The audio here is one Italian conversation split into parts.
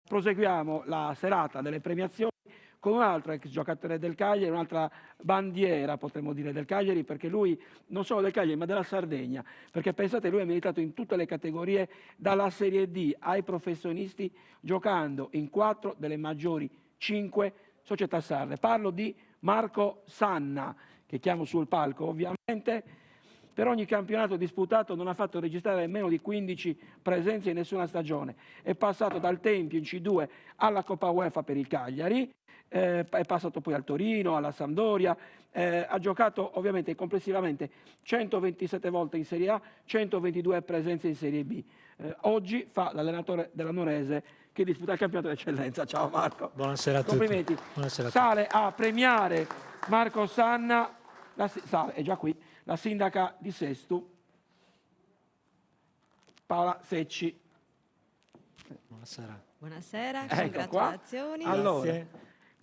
Proseguiamo la serata delle premiazioni con un altro ex giocatore del Cagliari, un'altra bandiera, potremmo dire, del Cagliari, perché lui, non solo del Cagliari, ma della Sardegna, perché pensate, lui ha militato in tutte le categorie, dalla Serie D ai professionisti, giocando in 4 delle maggiori 5 società sarde. Parlo di Marco Sanna, che chiamo sul palco ovviamente. Per ogni campionato disputato non ha fatto registrare meno di 15 presenze in nessuna stagione. È passato dal Tempio in C2 alla Coppa UEFA per il Cagliari, è passato poi al Torino, alla Sampdoria, ha giocato ovviamente complessivamente 127 volte in Serie A, 122 presenze in Serie B. Oggi fa l'allenatore della Nuorese che disputa il campionato d'eccellenza. Ciao Marco. Buonasera a tutti. Complimenti. Buonasera a Sale a premiare Marco Sanna, Sale, è già qui, la sindaca di Sestu, Paola Secci. Buonasera. Buonasera, Ecco congratulazioni. qua. Allora,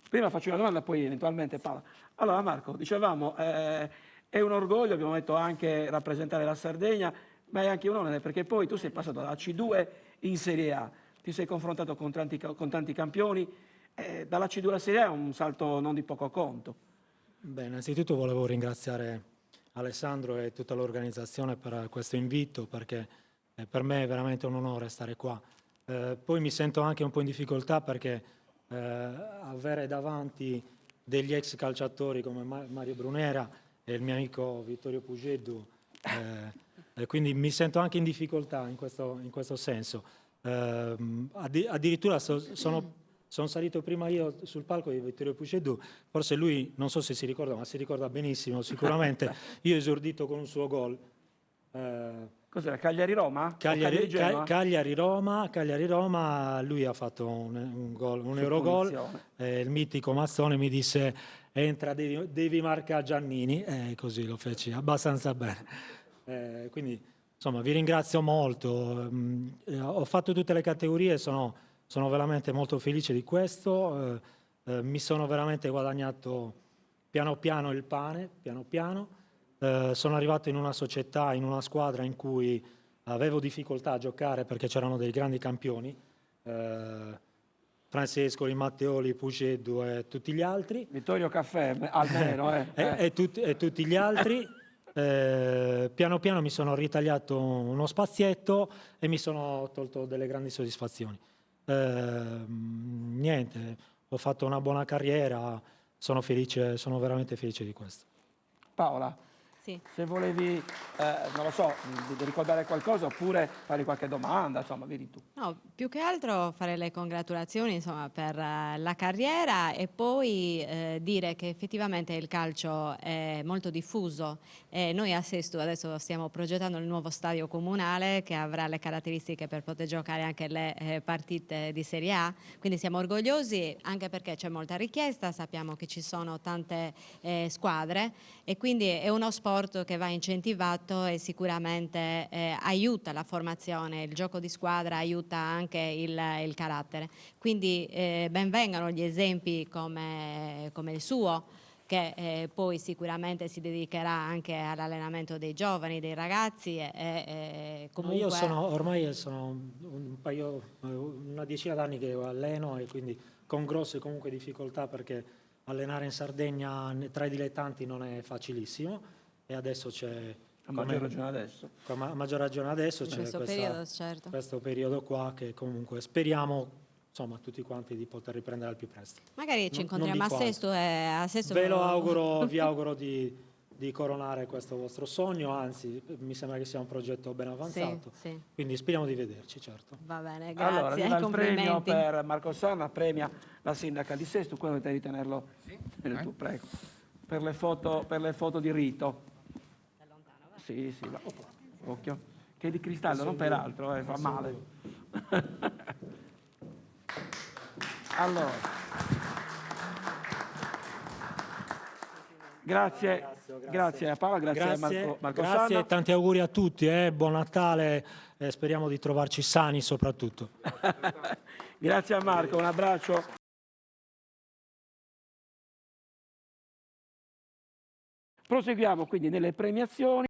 prima faccio una domanda, poi eventualmente Paola. Allora Marco, dicevamo, è un orgoglio, abbiamo detto, anche rappresentare la Sardegna, ma è anche un onore perché poi tu sei passato dalla C2 in Serie A, ti sei confrontato con tanti campioni, dalla C2 alla Serie A è un salto non di poco conto. Beh, innanzitutto volevo ringraziare Alessandro e tutta l'organizzazione per questo invito, perché per me è veramente un onore stare qua. Poi mi sento anche un po' in difficoltà perché avere davanti degli ex calciatori come Mario Brunera e il mio amico Vittorio Pugeddu, quindi mi sento anche in difficoltà in questo senso. Addirittura sono salito prima io sul palco di Vittorio Pugeddu, forse lui non so se si ricorda, ma si ricorda benissimo sicuramente. Io ho esordito con un suo gol. Cos'era, Cagliari-Roma? Cagliari-Roma, lui ha fatto un Eurogol, il mitico Mazzone mi disse entra, devi marcare Giannini, e così lo feci abbastanza bene. Quindi insomma vi ringrazio molto, ho fatto tutte le categorie, sono veramente molto felice di questo, mi sono veramente guadagnato piano piano il pane, piano piano. Sono arrivato in una società, in una squadra in cui avevo difficoltà a giocare perché c'erano dei grandi campioni, Francescoli, Matteoli, Pugeddu e tutti gli altri. Vittorio Caffè, almeno. E tutti gli altri. Piano piano mi sono ritagliato uno spazietto e mi sono tolto delle grandi soddisfazioni. Niente, ho fatto una buona carriera, sono felice, sono veramente felice di questo. Paola, Sì. se volevi, non lo so, ricordare qualcosa oppure fare qualche domanda, insomma, vedi tu. No, più che altro fare le congratulazioni insomma, per la carriera e poi dire che effettivamente il calcio è molto diffuso e noi a Sestu adesso stiamo progettando il nuovo stadio comunale che avrà le caratteristiche per poter giocare anche le partite di Serie A, quindi siamo orgogliosi anche perché c'è molta richiesta, sappiamo che ci sono tante squadre e quindi è uno sport che va incentivato e sicuramente aiuta la formazione, il gioco di squadra aiuta anche il carattere. Quindi benvengano gli esempi come il suo, che poi sicuramente si dedicherà anche all'allenamento dei giovani, dei ragazzi. Comunque... Io ormai sono una decina d'anni che alleno e quindi con grosse comunque difficoltà perché allenare in Sardegna tra i dilettanti non è facilissimo e adesso c'è... A maggior ragione adesso. A maggior ragione adesso c'è certo. questo periodo qua che comunque speriamo insomma tutti quanti di poter riprendere al più presto. Magari ci incontriamo a Sesto e a Sesto vi auguro di coronare questo vostro sogno, anzi mi sembra che sia un progetto ben avanzato, sì. Quindi speriamo di vederci, certo. Va bene, Allora, grazie, il premio per Marco Sanna, premia la sindaca di Sestu, quello devi tenerlo tu, prego, per le foto di rito. Sì, va. Occhio, che è di cristallo, non per altro, fa male. Allora, grazie a Paola, grazie a Marco Sanna. Grazie e tanti auguri a tutti, buon Natale e speriamo di trovarci sani soprattutto. Grazie a Marco, un abbraccio. Proseguiamo quindi nelle premiazioni.